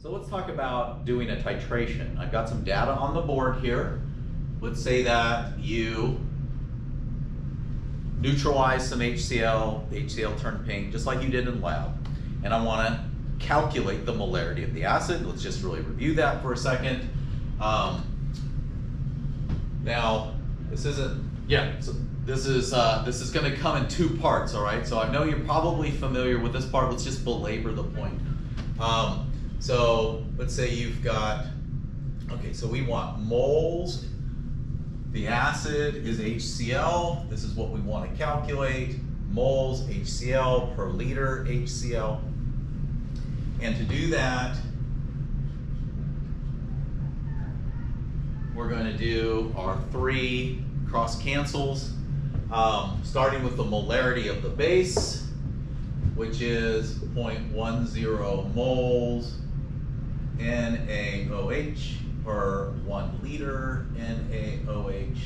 So let's talk about doing a titration. I've got some data on the board here. Let's say that you neutralize some HCl turned pink, just like you did in lab. And I want to calculate the molarity of the acid. Let's just really review that for a second. Now, this isn't, so this is going to come in two parts, all right? So I know you're probably familiar with this part. Let's just belabor the point. So let's say you've got, okay, so we want moles. The acid is HCl. This is what we want to calculate. Moles HCl per liter HCl. And to do that, we're going to do our three cross cancels, starting with the molarity of the base, which is 0.10 moles NaOH per 1 liter NaOH.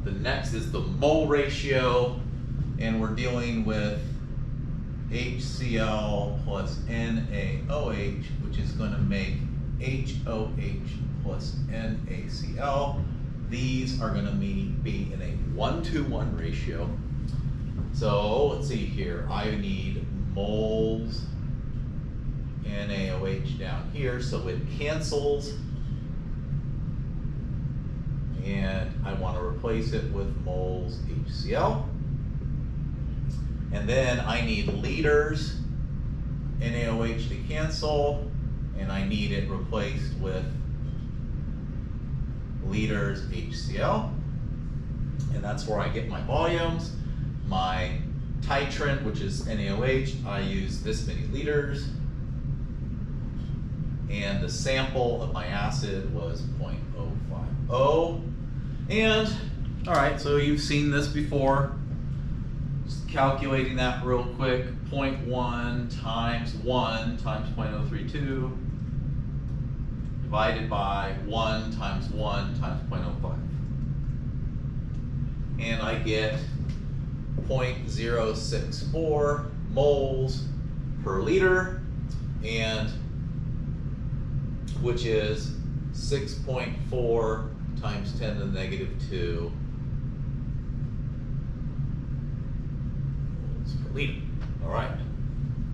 The next is the mole ratio, and we're dealing with HCl plus NaOH, which is going to make HOH plus NaCl. These are going to be in a 1-to-1 ratio. So let's see here. I need moles NaOH down here, so it cancels. And I want to replace it with moles HCl. And then I need liters NaOH to cancel, and I need it replaced with liters HCl. And that's where I get my volumes. My titrant, which is NaOH, I use this many liters. And the sample of my acid was 0.050. And, all right, so you've seen this before. Just calculating that real quick, 0.1 times 1 times 0.032 divided by 1 times 1 times 0.05. And I get 0.064 moles per liter, and which is 6.4 times 10 to the negative 2 moles per liter. All right.